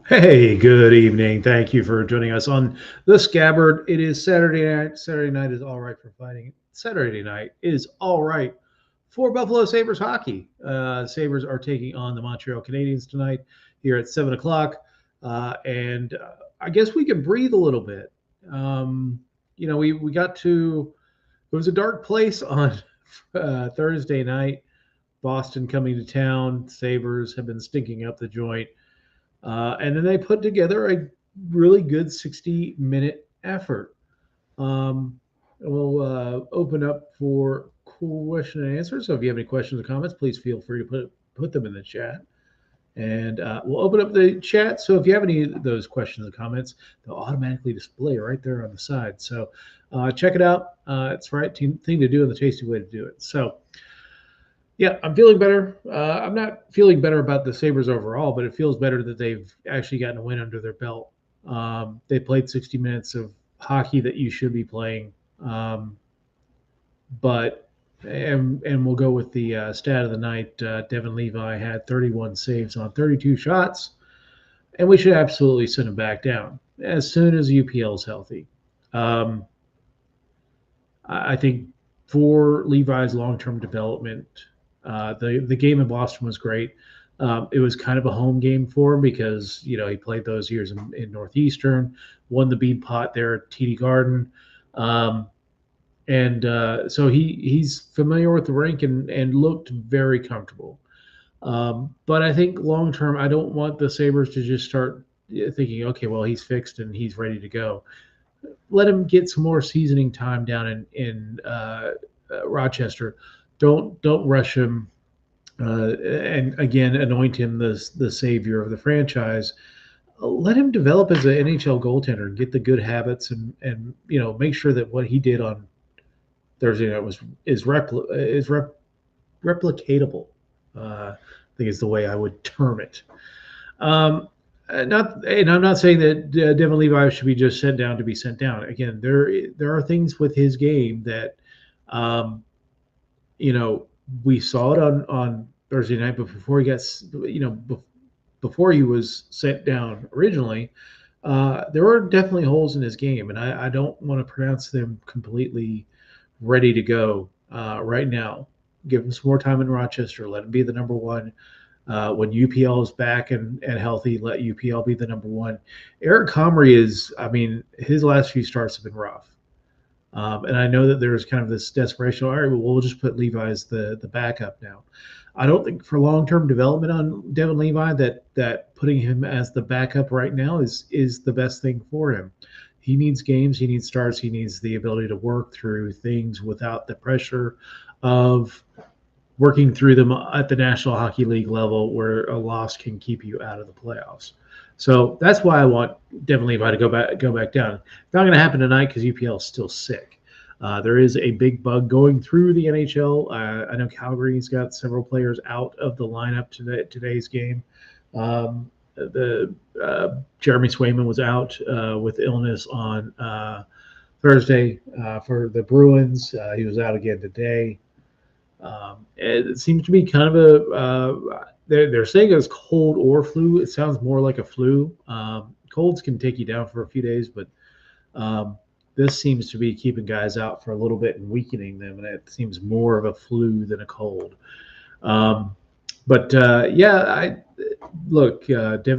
Hey, good evening. Thank you for joining us on the Scabbard. It is Saturday night. Saturday night is all right for fighting. Saturday night is all right for Buffalo Sabres hockey. Sabres are taking on the Montreal Canadiens tonight here at 7 o'clock. And I guess we can breathe a little bit. We got to, it was a dark place on Thursday night. Boston coming to town. Sabres have been stinking up the joint. And then they put together a really good 60-minute effort. We'll open up for question and answer. So if you have any questions or comments, please feel free to put them in the chat. And we'll open up the chat. So if you have any of those questions or comments, they'll automatically display right there on the side. So check it out. It's the right thing to do and the tasty way to do it. So yeah, I'm feeling better. I'm not feeling better about the Sabres overall, but it feels better that they've actually gotten a win under their belt. They played 60 minutes of hockey that you should be playing. But we'll go with the stat of the night. Devin Levi had 31 saves on 32 shots, and we should absolutely send him back down as soon as UPL is healthy. I think for Levi's long-term development, the game in Boston was great. It was kind of a home game for him because, he played those years in Northeastern, won the Bean Pot there at TD Garden. So he's familiar with the rink and looked very comfortable. But I think long-term, I don't want the Sabres to just start thinking, okay, well, he's fixed and he's ready to go. Let him get some more seasoning time down in Rochester. Don't rush him, and again anoint him the savior of the franchise. Let him develop as an NHL goaltender and get the good habits and make sure that what he did on Thursday night replicatable. I think is the way I would term it. And I'm not saying that Devin Levi should be just sent down to be sent down. Again, there are things with his game that, um, you know, we saw it on Thursday night, but before he got, before he was sent down originally, there were definitely holes in his game, and I don't want to pronounce them completely ready to go right now. Give him some more time in Rochester. Let him be the number one. When UPL is back and healthy, let UPL be the number one. Eric Comrie is, I mean, his last few starts have been rough. And I know that there's kind of this desperation. All right, well, we'll just put Levi as the backup now. I don't think for long-term development on Devin Levi that putting him as the backup right now is the best thing for him. He needs games, he needs starts, he needs the ability to work through things without the pressure of working through them at the National Hockey League level, where a loss can keep you out of the playoffs. So that's why I want Devin Levi to go back down. It's not going to happen tonight because UPL is still sick. There is a big bug going through the NHL. I know Calgary's got several players out of the lineup today's game. Jeremy Swayman was out with illness on Thursday for the Bruins. He was out again today. It seems to be kind of they're saying it's cold or flu. It sounds more like a flu. Colds can take you down for a few days, but this seems to be keeping guys out for a little bit and weakening them, and it seems more of a flu than a cold. Devin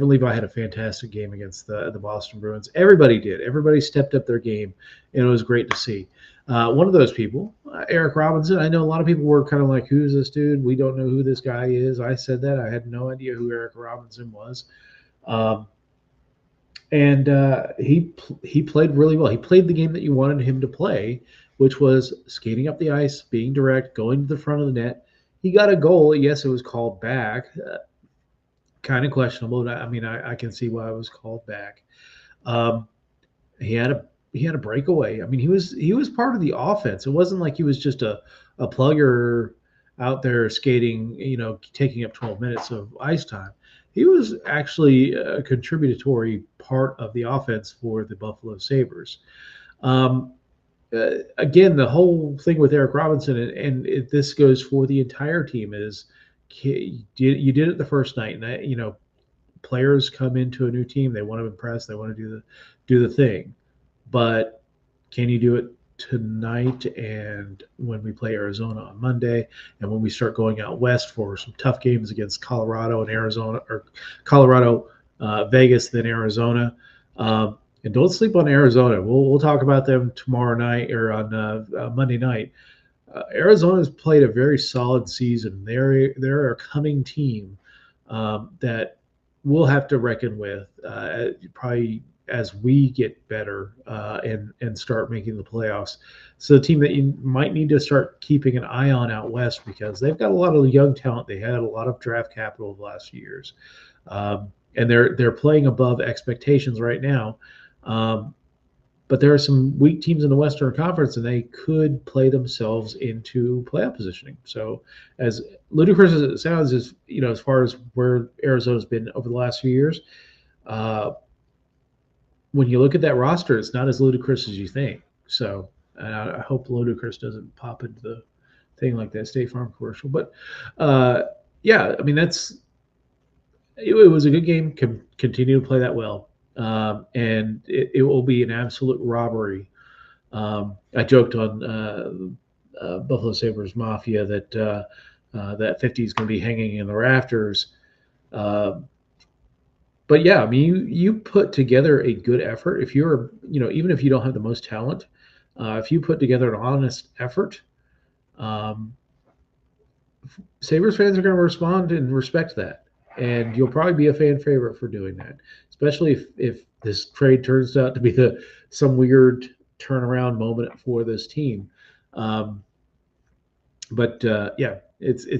Levi had a fantastic game against the Boston Bruins. Everybody did. Everybody stepped up their game, and it was great to see. One of those people, Eric Robinson, I know a lot of people were kind of like, who's this dude? We don't know who this guy is. I said that. I had no idea who Eric Robinson was. He played really well. He played the game that you wanted him to play, which was skating up the ice, being direct, going to the front of the net. He got a goal. Yes, it was called back. Kind of questionable. I mean, I can see why it was called back. He had a breakaway. I mean, he was part of the offense. It wasn't like he was just a plugger out there skating, taking up 12 minutes of ice time. He was actually a contributory part of the offense for the Buffalo Sabres. Again, the whole thing with Eric Robinson, and this goes for the entire team, is you did it the first night, and players come into a new team, they want to impress, they want to do the thing, but can you do it tonight and when we play Arizona on Monday, and when we start going out west for some tough games against Colorado and Arizona, or Colorado, Vegas, then Arizona? And don't sleep on Arizona. We'll talk about them tomorrow night or on Monday night. Arizona's played a very solid season. They're a coming team that we'll have to reckon with probably as we get better and start making the playoffs. So the team that you might need to start keeping an eye on out west, because they've got a lot of young talent. They had a lot of draft capital the last few years, and they're playing above expectations right now. But there are some weak teams in the Western Conference, and they could play themselves into playoff positioning. So, as ludicrous as it sounds, as far as where Arizona's been over the last few years, when you look at that roster, it's not as ludicrous as you think. So, and I hope ludicrous doesn't pop into the thing like that State Farm commercial. But I mean, it was a good game. Continue to play that well. And it will be an absolute robbery. I joked on Buffalo Sabres Mafia that 50 is going to be hanging in the rafters. But yeah, I mean, you put together a good effort. If you're, even if you don't have the most talent, if you put together an honest effort, Sabres fans are going to respond and respect that. And you'll probably be a fan favorite for doing that, especially if this trade turns out to be some weird turnaround moment for this team. It's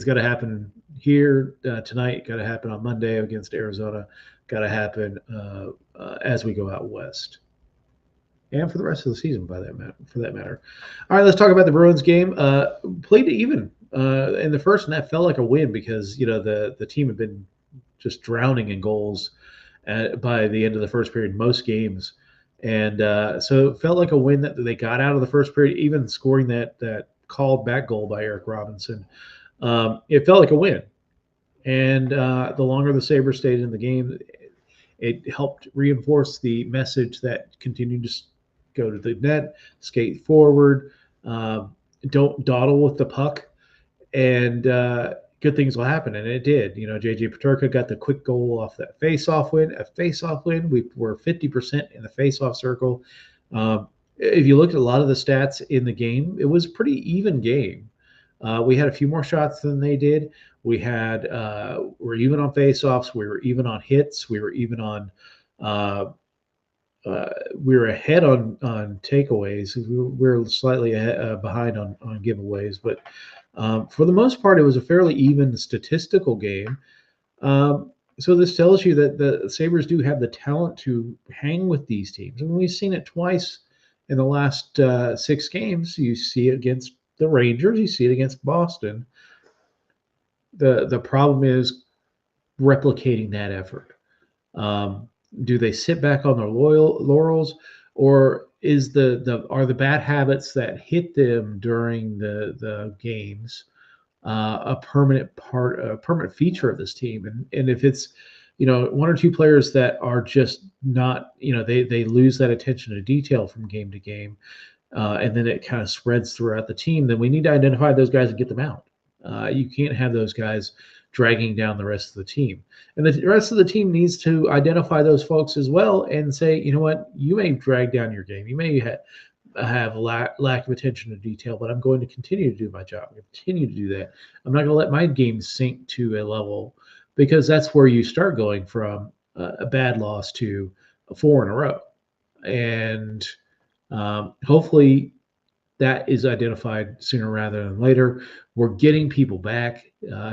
got to happen here tonight. Got to happen on Monday against Arizona. Got to happen as we go out west. and for the rest of the season, for that matter. All right, let's talk about the Bruins game. Played even in the first, and that felt like a win because the team had been just drowning in goals by the end of the first period most games, and so it felt like a win that they got out of the first period, even scoring that called back goal by Eric Robinson. It felt like a win, and the longer the Sabres stayed in the game, it helped reinforce the message that continue to go to the net, skate forward, uh, don't dawdle with the puck, and good things will happen. And it did. JJ Peterka got the quick goal off that face-off win. A face-off win. We were 50% in the face-off circle. If you looked at a lot of the stats in the game, it was a pretty even game. We had a few more shots than they did. We're even on face-offs. We were even on hits. We were even on. We were ahead on takeaways. We were slightly behind on giveaways, but for the most part, it was a fairly even statistical game. So this tells you that the Sabres do have the talent to hang with these teams. And we've seen it twice in the last 6 games. You see it against the Rangers. You see it against Boston. The problem is replicating that effort. Do they sit back on their laurels, or are the bad habits that hit them during the games a permanent feature of this team? And if it's one or two players that are just not, they lose that attention to detail from game to game, and then it kind of spreads throughout the team, then we need to identify those guys and get them out. You can't have those guys dragging down the rest of the team. And the rest of the team needs to identify those folks as well and say, you know what, you may drag down your game. You may have lack of attention to detail, but I'm going to continue to do my job. I'm going to continue to do that. I'm not going to let my game sink to a level, because that's where you start going from a bad loss to 4 in a row. And hopefully that is identified sooner rather than later. We're getting people back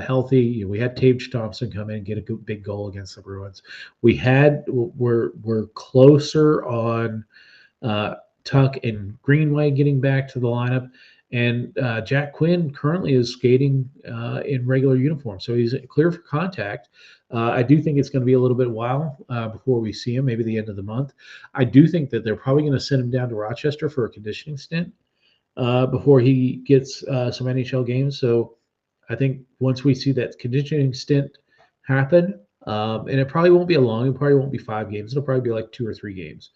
healthy. We had Tage Thompson come in and get a big goal against the Bruins. We're closer on Tuck and Greenway getting back to the lineup, and Jack Quinn currently is skating in regular uniform, so he's clear for contact. I do think it's going to be a little bit while before we see him, maybe the end of the month. I do think that they're probably going to send him down to Rochester for a conditioning stint before he gets some NHL games. So I think once we see that conditioning stint happen, and it probably won't be a long, it probably won't be 5 games. It'll probably be like 2 or 3 games.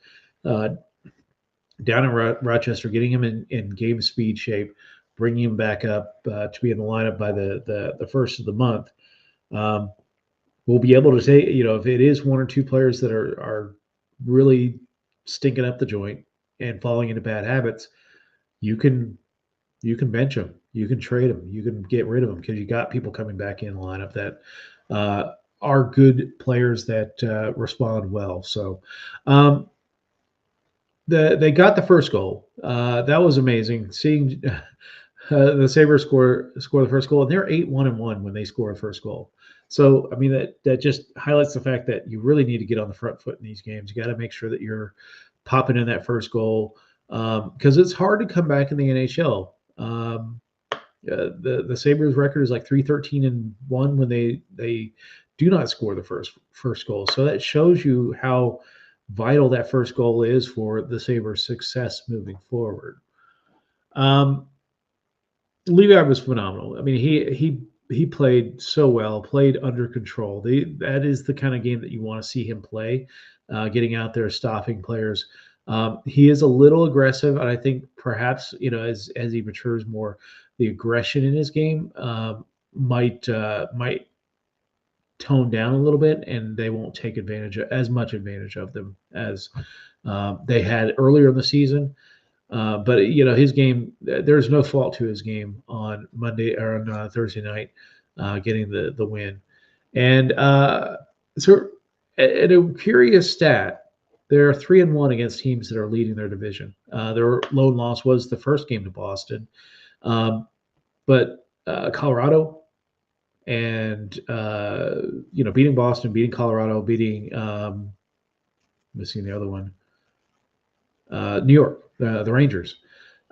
Down in Rochester, getting him in game speed shape, bringing him back up to be in the lineup by the first of the month. We'll be able to say, if it is 1 or 2 players that are really stinking up the joint and falling into bad habits, you can bench them, you can trade them, you can get rid of them, because you got people coming back in the lineup that are good players that respond well. So they got the first goal. That was amazing. Seeing the Sabres score the first goal, and they're 8-1-1 when they score a first goal. So I mean that just highlights the fact that you really need to get on the front foot in these games. You got to make sure that you're popping in that first goal, because it's hard to come back in the NHL. The Sabres record is like 3-13-1 when they do not score the first goal. So that shows you how vital that first goal is for the Sabres' success moving forward. Levi was phenomenal. I mean, he played so well, played under control. That is the kind of game that you want to see him play, getting out there, stopping players. He is a little aggressive, and I think perhaps as he matures more, the aggression in his game might tone down a little bit, and they won't take as much advantage of them as they had earlier in the season. But his game, there's no fault to his game on Monday or on Thursday night, getting the win. And so, at a curious stat, they're 3-1 against teams that are leading their division. Their lone loss was the first game to Boston, but Colorado, and beating Boston, beating Colorado, beating missing the other one. New York, the Rangers,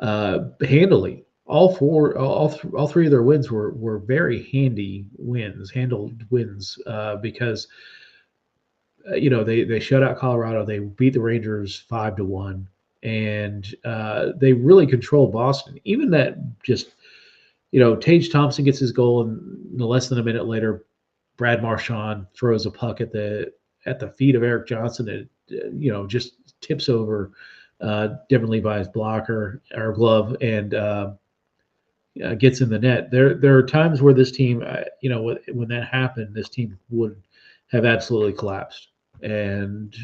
handily. All three of their wins were very handled wins, because they shut out Colorado. They beat the Rangers 5-1, and they really controlled Boston. Even that, just Tage Thompson gets his goal, and less than a minute later, Brad Marchand throws a puck at the feet of Eric Johnson. It just tips over Devin Levi's blocker or glove, and gets in the net. There are times where this team, when that happened, this team would have absolutely collapsed, and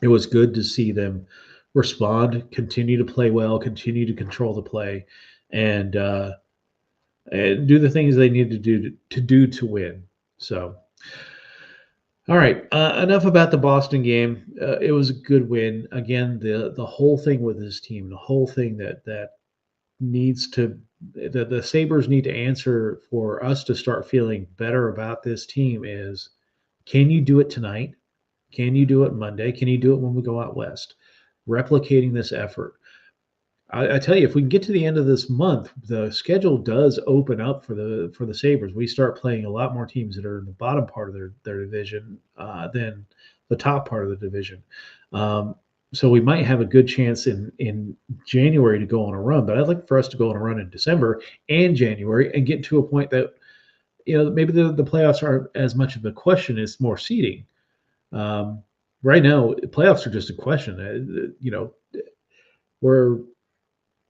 it was good to see them respond, continue to play well, continue to control the play, and do the things they need to do to win. So, all right, enough about the Boston game. It was a good win. Again, the whole thing with this team, the whole thing that needs to the Sabres need to answer for us to start feeling better about this team is, can you do it tonight? Can you do it Monday? Can you do it when we go out west? Replicating this effort. I tell you, if we can get to the end of this month, the schedule does open up for the Sabres. We start playing a lot more teams that are in the bottom part of their division than the top part of the division. So we might have a good chance in January to go on a run, but I'd like for us to go on a run in December and January and get to a point that maybe the playoffs aren't as much of a question. It's more seeding. Right now, playoffs are just a question. We're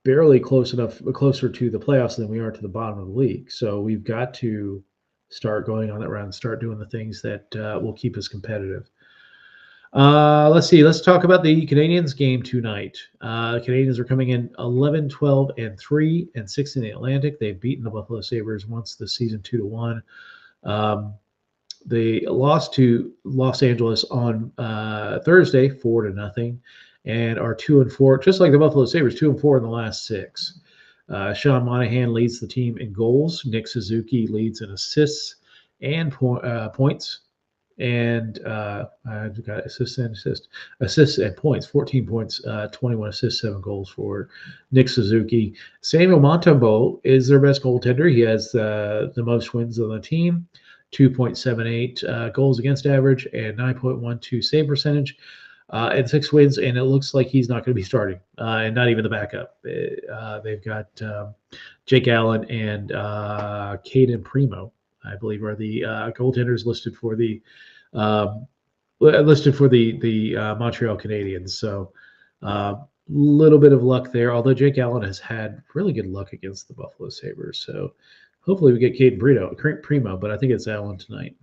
barely closer to the playoffs than we are to the bottom of the league. So we've got to start going on that round, start doing the things that will keep us competitive. Let's see. Let's talk about the Canadiens game tonight. The Canadiens are coming in 11, 12, and 3, and 6 in the Atlantic. They've beaten the Buffalo Sabres once this season 2-1. They lost to Los Angeles on Thursday 4-0, and are 2-4, just like the Buffalo Sabres, 2-4 in the last 6. Sean Monahan leads the team in goals. Nick Suzuki leads in assists and points. And I've got assists and points. 14 points, 21 assists, 7 goals for Nick Suzuki. Samuel Montembeault is their best goaltender. He has the most wins on the team, 2.78 goals against average and 9.12 save percentage. And 6 wins, and it looks like he's not going to be starting, and not even the backup. They've got Jake Allen and Caden Primo, I believe, are the goaltenders listed for the Montreal Canadiens. So little bit of luck there, although Jake Allen has had really good luck against the Buffalo Sabres. So hopefully we get Caden Primo, but I think it's Allen tonight.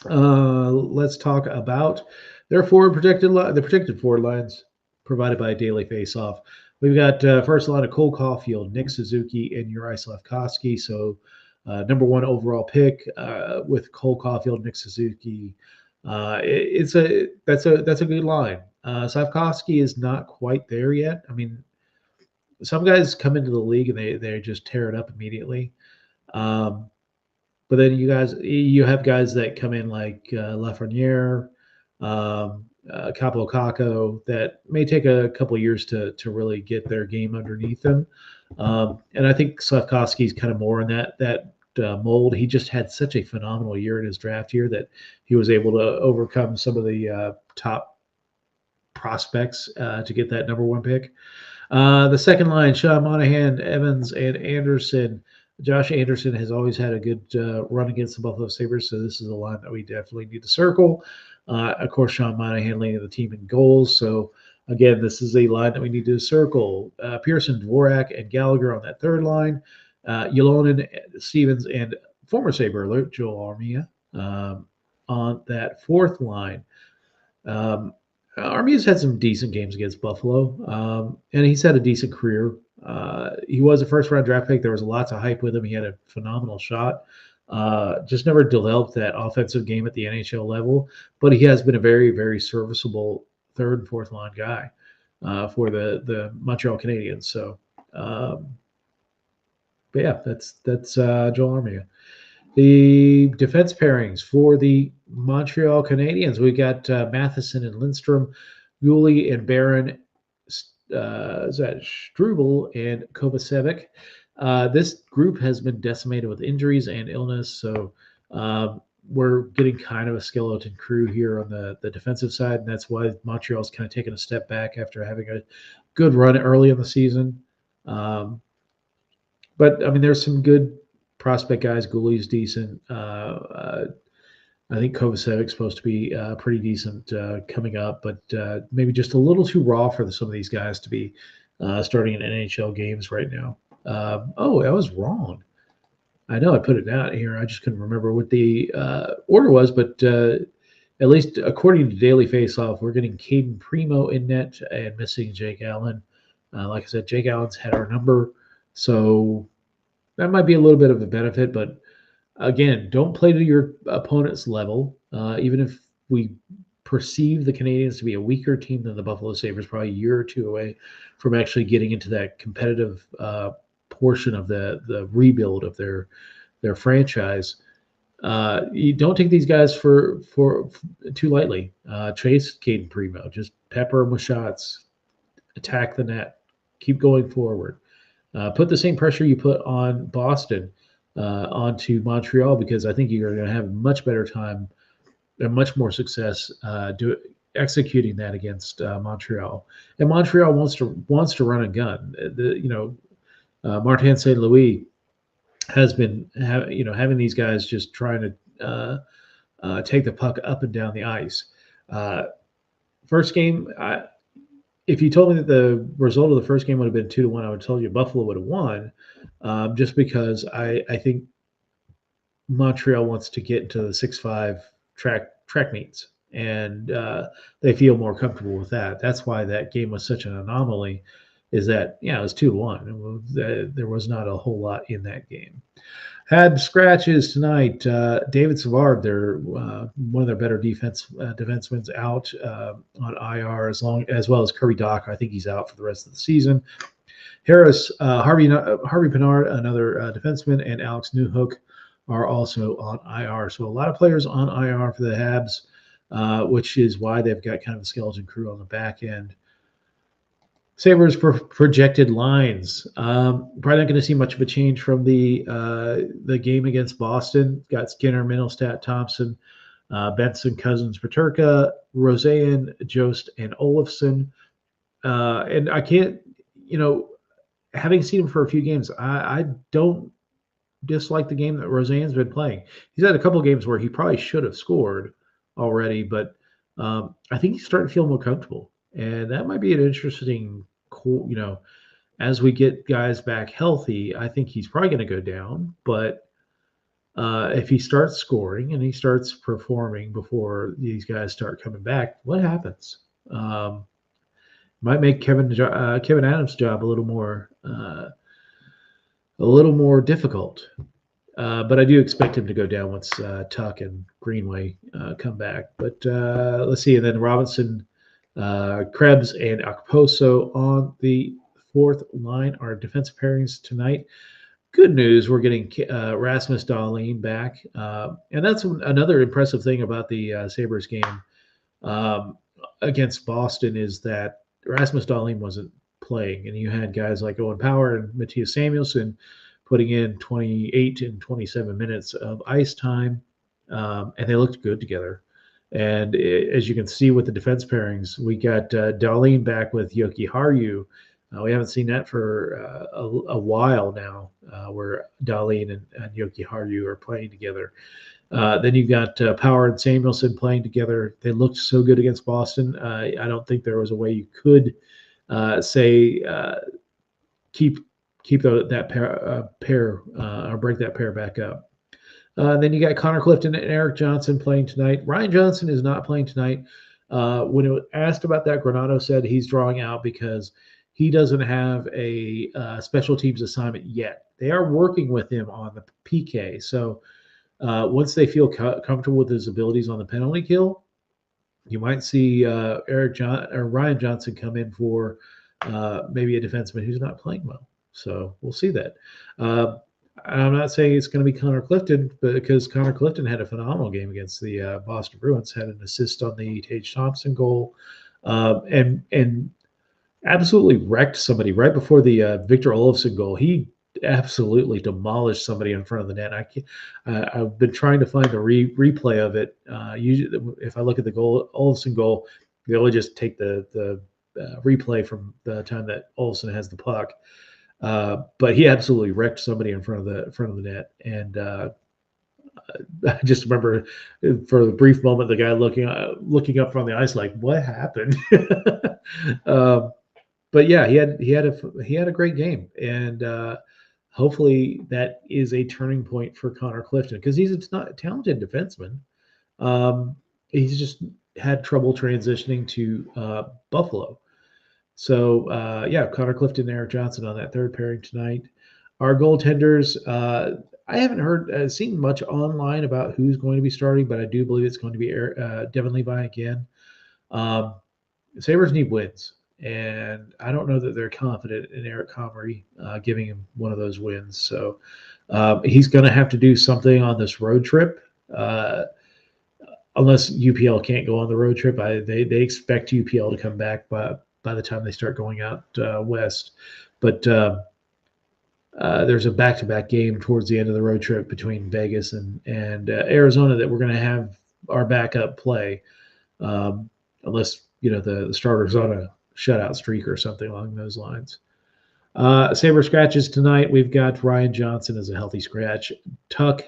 Let's talk about their the protected forward lines provided by Daily Faceoff. We've got first line of Cole Caulfield, Nick Suzuki, and Uri Slafkovsky. So number 1 overall pick with Cole Caulfield, Nick Suzuki. That's a good line. Slafkovsky is not quite there yet. I mean, some guys come into the league and they just tear it up immediately. But then you have guys that come in like Lafreniere, Capo Caco, that may take a couple of years to really get their game underneath them. And I think Slafkovsky's kind of more in that mold. He just had such a phenomenal year in his draft year that he was able to overcome some of the top prospects to get that number 1 pick. The second line, Sean Monahan, Evans, and Anderson. Josh Anderson has always had a good run against the Buffalo Sabres, so this is a line that we definitely need to circle. Of course, Sean Monahan leading the team in goals. So, again, this is a line that we need to circle. Pearson, Dvorak, and Gallagher on that third line. Ylonen, Stevens, and former Sabre alert, Joel Armia on that fourth line. Armia's had some decent games against Buffalo, and he's had a decent career. He was a first-round draft pick. There was lots of hype with him. He had a phenomenal shot. Just never developed that offensive game at the NHL level, but he has been a very, very serviceable third and fourth line guy for the Montreal Canadiens. So, but yeah, that's Joel Armia. The defense pairings for the Montreal Canadiens, we got Matheson and Lindstrom. Gulli and Barron, is that Struble and Kovacevic. This group has been decimated with injuries and illness, so we're getting kind of a skeleton crew here on the defensive side, and that's why Montreal's kind of taken a step back after having a good run early in the season. But I mean, there's some good prospect guys. Gulli's decent. I think Kovacevic's supposed to be pretty decent coming up, but maybe just a little too raw for some of these guys to be starting in NHL games right now. Oh, I was wrong. I know I put it down here. I just couldn't remember what the order was, but at least according to Daily Faceoff, we're getting Caden Primo in net and missing Jake Allen. Like I said, Jake Allen's had our number, so that might be a little bit of a benefit, but again, don't play to your opponent's level. Even if we perceive the Canadiens to be a weaker team than the Buffalo Sabres, probably a year or two away from actually getting into that competitive portion of the rebuild of their franchise. You don't take these guys for too lightly. Chase Caden Primo, just pepper them with shots, attack the net, keep going forward. Put the same pressure you put on Boston onto Montreal, because I think you're going to have much better time and much more success executing that against Montreal. And Montreal wants to run a gun. Martin St. Louis has been having these guys just trying to take the puck up and down the ice. First game, if you told me that the result of the first game would have been 2-1, I would tell you Buffalo would have won, just because I think Montreal wants to get into the 6-5 track meets, and they feel more comfortable with that. That's why that game was such an anomaly, is that, it was 2-1. There was not a whole lot in that game. Had scratches tonight. David Savard, one of their better defensemen, out on IR, as well as Kirby Dach. I think he's out for the rest of the season. Harris, Harvey Pinard, another defenseman, and Alex Newhook are also on IR. So a lot of players on IR for the Habs, which is why they've got kind of a skeleton crew on the back end. Sabres projected lines. Probably not going to see much of a change from the game against Boston. Got Skinner, Middlestat, Thompson, Benson, Cousins, Peterka, Roseanne, Jost, and Olofsson. And I can't, having seen him for a few games, I don't dislike the game that Roseanne's been playing. He's had a couple of games where he probably should have scored already, but I think he's starting to feel more comfortable. And that might be an interesting, as we get guys back healthy, I think he's probably going to go down. But if he starts scoring and he starts performing before these guys start coming back, what happens? Might make Kevin Adams' job a little more difficult. But I do expect him to go down once Tuck and Greenway come back. But let's see. And then Robinson, Krebs, and Okposo on the fourth line are defensive pairings tonight. Good news, we're getting Rasmus Dahlin back. And that's another impressive thing about the Sabres game against Boston, is that Rasmus Dahlin wasn't playing. And you had guys like Owen Power and Matthias Samuelsson putting in 28 and 27 minutes of ice time, and they looked good together. And as you can see with the defense pairings, we got Dahlin back with Yoki Haru. We haven't seen that for a while now, where Dahlin and Yoki Haru are playing together. Then you've got Power and Samuelsson playing together. They looked so good against Boston. I don't think there was a way you could say keep that pair or break that pair back up. Then you got Connor Clifton and Eric Johnson playing tonight. Ryan Johnson is not playing tonight. When it was asked about that, Granato said he's drawing out because he doesn't have a special teams assignment yet. They are working with him on the PK. So once they feel comfortable with his abilities on the penalty kill, you might see Ryan Johnson come in for maybe a defenseman who's not playing well. So we'll see that. I'm not saying it's going to be Connor Clifton, because Connor Clifton had a phenomenal game against the Boston Bruins, had an assist on the Tage Thompson goal. And absolutely wrecked somebody right before the Victor Olofsson goal. He absolutely demolished somebody in front of the net. I've been trying to find the replay of it. Usually, if I look at the Olofsson goal, they only just take the replay from the time that Olofsson has the puck. But he absolutely wrecked somebody in front of the net, and I just remember for the brief moment the guy looking up from the ice like, what happened? um, but yeah, he had a great game, and hopefully that is a turning point for Connor Clifton because he's a talented defenseman. He's just had trouble transitioning to Buffalo. So yeah, Connor Clifton, Eric Johnson on that third pairing tonight. Our goaltenders, I haven't seen much online about who's going to be starting, but I do believe it's going to be Devin Levi again. Sabres need wins, and I don't know that they're confident in Eric Comrie giving him one of those wins. So he's going to have to do something on this road trip. Unless UPL can't go on the road trip, they expect UPL to come back by the time they start going out west. But there's a back-to-back game towards the end of the road trip between Vegas and Arizona that we're going to have our backup play, unless the starter's on a shutout streak or something along those lines. Sabre scratches tonight. We've got Ryan Johnson as a healthy scratch. Tuck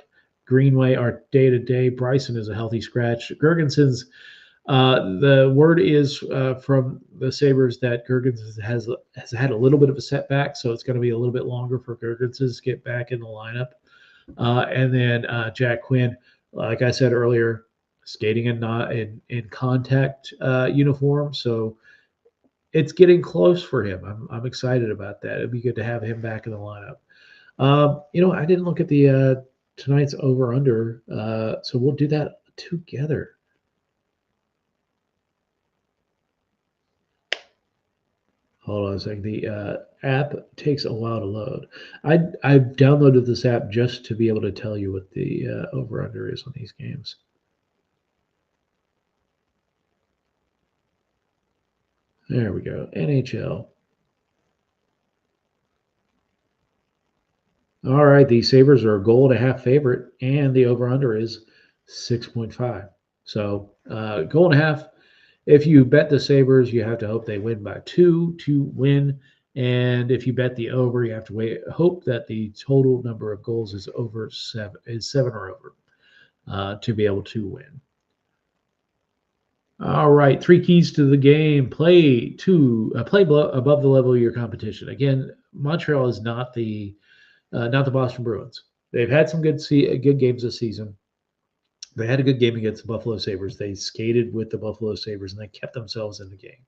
Greenway are day-to-day. Bryson is a healthy scratch. Gergenson's the word is from the Sabres that Gergensen has had a little bit of a setback, so it's going to be a little bit longer for Gergensen to get back in the lineup. And then Jack Quinn, like I said earlier, skating and not in contact uniform, so it's getting close for him. I'm excited about that. It'd be good to have him back in the lineup. I didn't look at the tonight's over/under, so we'll do that together. Hold on a second. The app takes a while to load. I've downloaded this app just to be able to tell you what the over/under is on these games. There we go. NHL. All right, the Sabres are a 1.5 favorite, and the over/under is 6.5. So 1.5. If you bet the Sabres, you have to hope they win by 2 to win. And if you bet the over, you have to hope that the total number of goals is over 7 or over to be able to win. All right, 3 keys to the game: play above the level of your competition. Again, Montreal is not the Boston Bruins. They've had some good games this season. They had a good game against the Buffalo Sabres. They skated with the Buffalo Sabres, and they kept themselves in the game.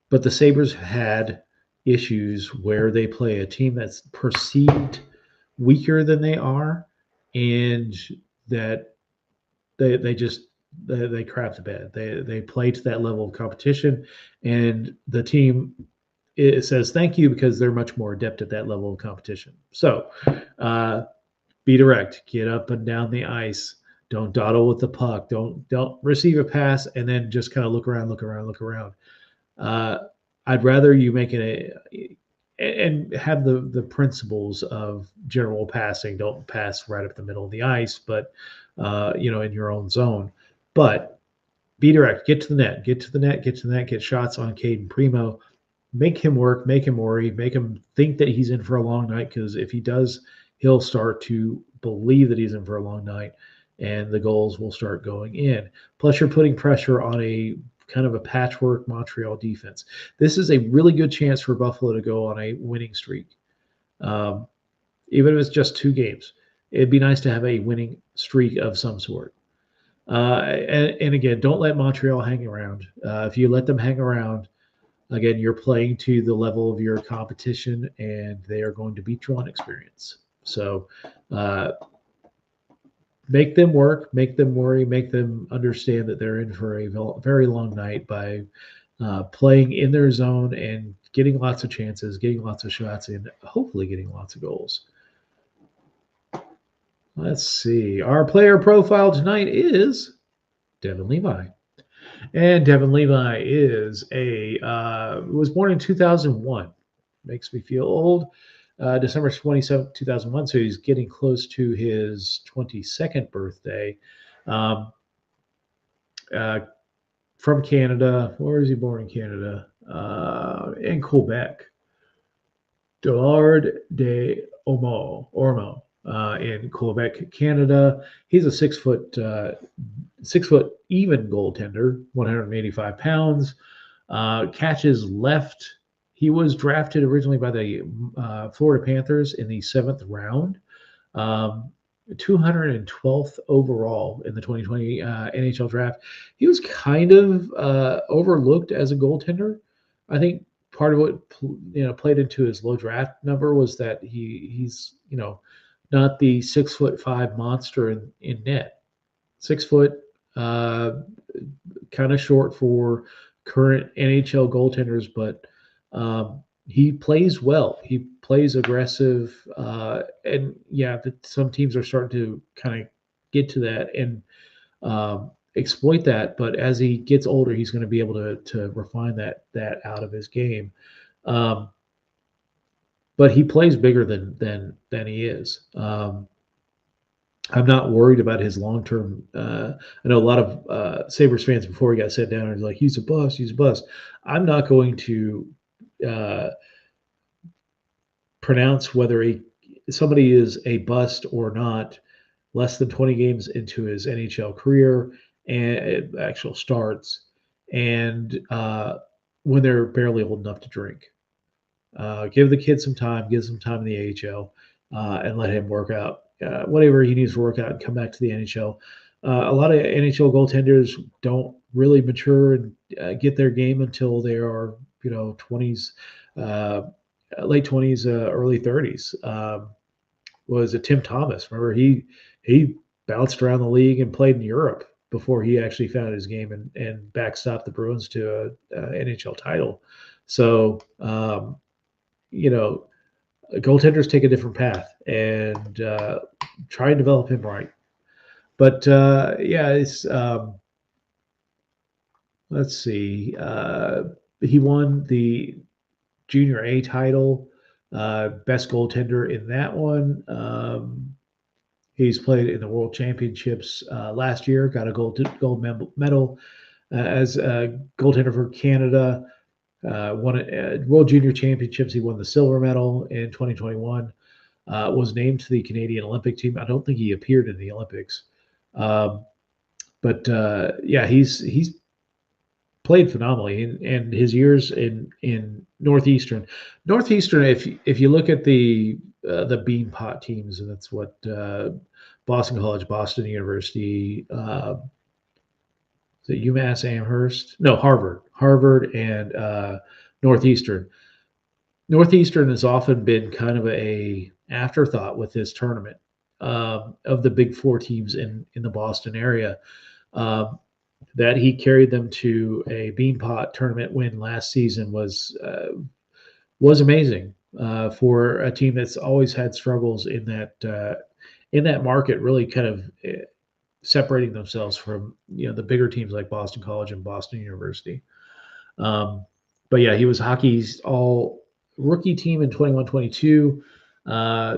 But the Sabres had issues where they play a team that's perceived weaker than they are, and that they crap the bed. They play to that level of competition, and the team it says thank you because they're much more adept at that level of competition. So be direct, get up and down the ice. Don't dawdle with the puck. Don't receive a pass and then just kind of look around. I'd rather you make it and have the principles of general passing. Don't pass right up the middle of the ice, but in your own zone. But be direct. Get to the net. Get shots on Caden Primo. Make him work. Make him worry. Make him think that he's in for a long night. Because if he does, he'll start to believe that he's in for a long night, and the goals will start going in. Plus, you're putting pressure on a kind of a patchwork Montreal defense. This is a really good chance for Buffalo to go on a winning streak. Even if it's just 2 games, it'd be nice to have a winning streak of some sort. And again, don't let Montreal hang around. If you let them hang around, again, you're playing to the level of your competition, and they are going to beat you on experience. So make them work, make them worry, make them understand that they're in for a very long night by playing in their zone and getting lots of chances, getting lots of shots, and hopefully getting lots of goals. Let's see. Our player profile tonight is Devin Levi. And Devin Levi was born in 2001. Makes me feel old. December 27th, 2001. So he's getting close to his 22nd birthday. Um, uh, from Canada. Where is he born in Canada? In Quebec. Dollard de Ormeau in Quebec, Canada. He's a 6 foot even goaltender, 185 pounds. Catches left. He was drafted originally by the Florida Panthers in the 7th round. 212th overall in the 2020 NHL draft. He was kind of overlooked as a goaltender. I think part of what played into his low draft number was that he's not the 6'5" monster in net. 6 foot, kind of short for current NHL goaltenders, but he plays well. He plays aggressive, and some teams are starting to kind of get to that and exploit that. But as he gets older, he's going to be able to refine that out of his game. But he plays bigger than he is. I'm not worried about his long term. I know a lot of Sabres fans before he got set down are like, he's a bust, he's a bust. I'm not going to pronounce whether somebody is a bust or not less than 20 games into his NHL career and actual starts, and when they're barely old enough to drink. Give the kid some time, give some time in the AHL, and let him work out whatever he needs to work out and come back to the NHL. A lot of NHL goaltenders don't really mature and get their game until they are 20s, late 20s, early 30s. Was it Tim Thomas? Remember, he bounced around the league and played in Europe before he actually found his game and backstopped the Bruins to a NHL title. So goaltenders take a different path, and try and develop him right. But it's let's see. He won the Junior A title, best goaltender in that one. He's played in the World Championships last year, got a gold medal as a goaltender for Canada. Won World Junior Championships. He won the silver medal in 2021. Was named to the Canadian Olympic team. I don't think he appeared in the Olympics, but he's played phenomenally in his years in Northeastern. If you look at the Beanpot teams, and that's what Boston College, Boston University, is it UMass Amherst? No, Harvard, and Northeastern. Northeastern has often been kind of a afterthought with this tournament of the Big Four teams in the Boston area. That he carried them to a Beanpot tournament win last season was amazing for a team that's always had struggles in that market. Really, kind of separating themselves from the bigger teams like Boston College and Boston University. But yeah, he was hockey's all rookie team in 21-22,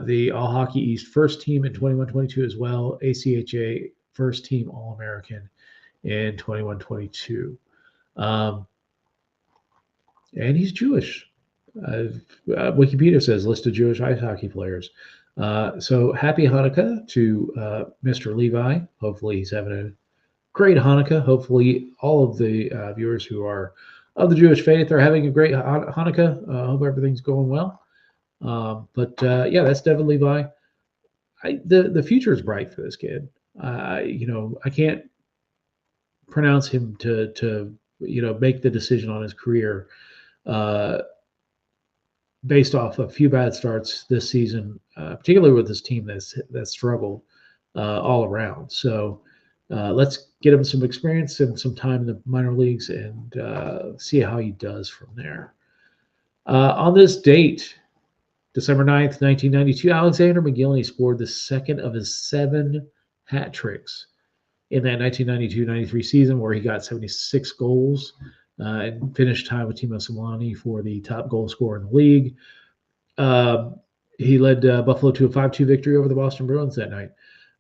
the All Hockey East first team in 21-22 as well, ACHA first team All American in 21-22. And he's Jewish. Wikipedia says list of Jewish ice hockey players. So happy Hanukkah to Mr. Levi. Hopefully he's having a great Hanukkah. Hopefully all of the viewers who are of the Jewish faith are having a great Hanukkah. Hope everything's going well. But that's Devin Levi. The future is bright for this kid. I can't pronounce him to make the decision on his career based off a few bad starts this season, particularly with this team that's struggled all around. So let's get him some experience and some time in the minor leagues and see how he does from there. On this date, December 9th, 1992, Alexander McGillney scored the second of his 7 hat tricks in that 1992-93 season where he got 76 goals and finished tied with Timo Solani for the top goal scorer in the league. He led Buffalo to a 5-2 victory over the Boston Bruins that night.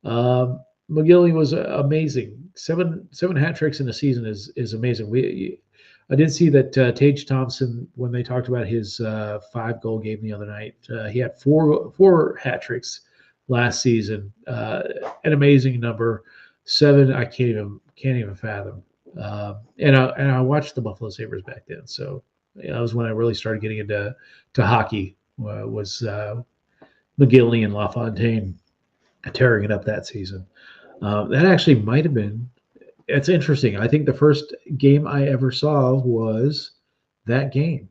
McGillney was amazing. Seven hat tricks in a season is amazing. I did see that Tage Thompson, when they talked about his 5-goal game the other night, he had four hat tricks last season. An amazing number. 7, I can't even fathom. And I watched the Buffalo Sabres back then, so that was when I really started getting into hockey. Was McGillney and LaFontaine tearing it up that season. That actually might have been. It's interesting. I think the first game I ever saw was that game.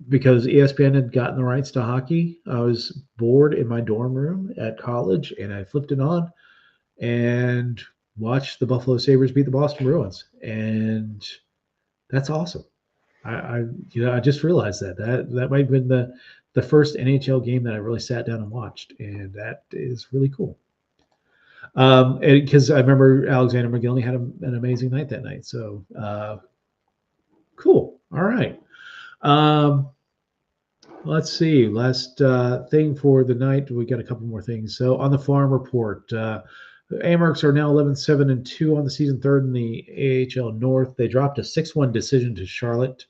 Because ESPN had gotten the rights to hockey. I was bored in my dorm room at college, and I flipped it on and watched the Buffalo Sabres beat the Boston Bruins. And that's awesome. I just realized that might have been the first NHL game that I really sat down and watched, and that is really cool. Because I remember Alexander McGillney had an amazing night that night. So cool. All right. Let's see. Last thing for the night. We got a couple more things. So on the farm report, Amherst are now 11-7-2 on the season, third in the AHL North. They dropped a 6-1 decision to Charlotte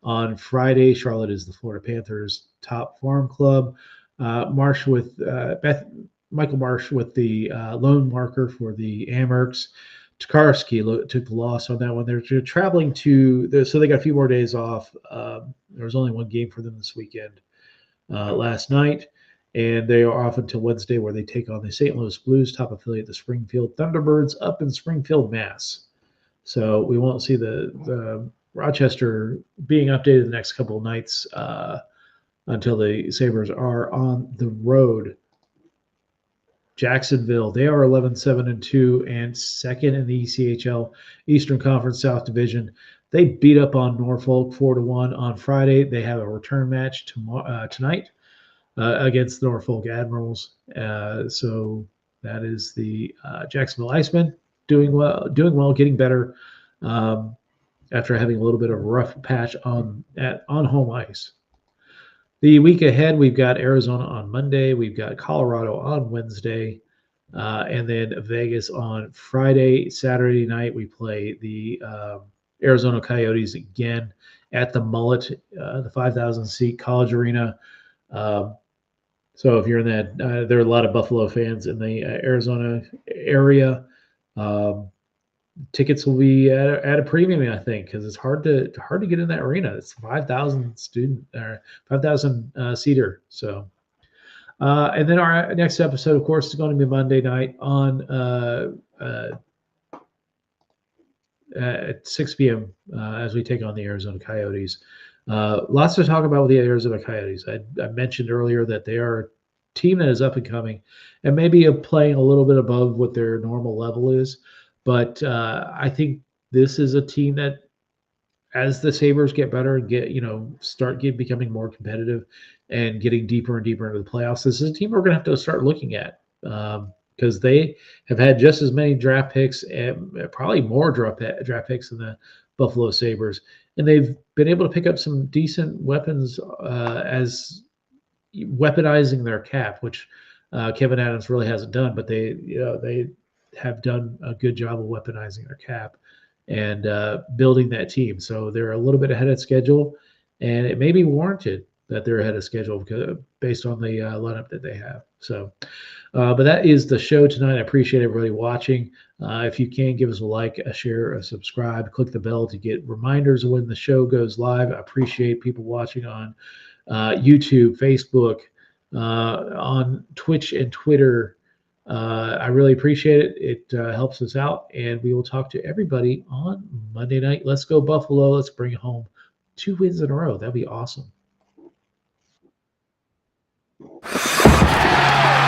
on Friday. Charlotte is the Florida Panthers' top farm club. Marsh with Michael Marsh with the lone marker for the Amherst. Tokarski took the loss on that one. They're traveling so they got a few more days off. There was only one game for them this weekend last night, and they are off until Wednesday, where they take on the St. Louis Blues, top affiliate, the Springfield Thunderbirds, up in Springfield, Mass. So we won't see the Rochester being updated the next couple of nights until the Sabres are on the road. Jacksonville, they are 11-7-2 and second in the ECHL Eastern Conference South Division. They beat up on Norfolk 4-1 on Friday. They have a return match tonight against the Norfolk Admirals. So that is the Jacksonville Icemen doing well, getting better after having a little bit of a rough patch on home ice. The week ahead, we've got Arizona on Monday. We've got Colorado on Wednesday. And then Vegas on Friday. Saturday night, we play the Arizona Coyotes again at the Mullet, the 5,000-seat College Arena. So if you're in that, there are a lot of Buffalo fans in the Arizona area. Tickets will be at a premium, I think, because it's hard to get in that arena. It's 5,000 seater. So, and then our next episode, of course, is going to be Monday night on at 6 p.m. As we take on the Arizona Coyotes. Lots to talk about with the Arizona Coyotes. I mentioned earlier that they are a team that is up and coming, and maybe playing a little bit above what their normal level is. But I think this is a team that, as the Sabres get better and start becoming more competitive and getting deeper and deeper into the playoffs, this is a team we're going to have to start looking at because they have had just as many draft picks and probably more draft picks than the Buffalo Sabres. And they've been able to pick up some decent weapons as weaponizing their cap, which Kevin Adams really hasn't done, but they have done a good job of weaponizing their cap and building that team. So they're a little bit ahead of schedule, and it may be warranted that they're ahead of schedule based on the lineup that they have. So, but that is the show tonight. I appreciate everybody watching. If you can, give us a like, a share, a subscribe, click the bell to get reminders of when the show goes live. I appreciate people watching on YouTube, Facebook, on Twitch and Twitter. I really appreciate it. It helps us out, and we will talk to everybody on Monday night. Let's go Buffalo. Let's bring home 2 wins in a row. That'd be awesome.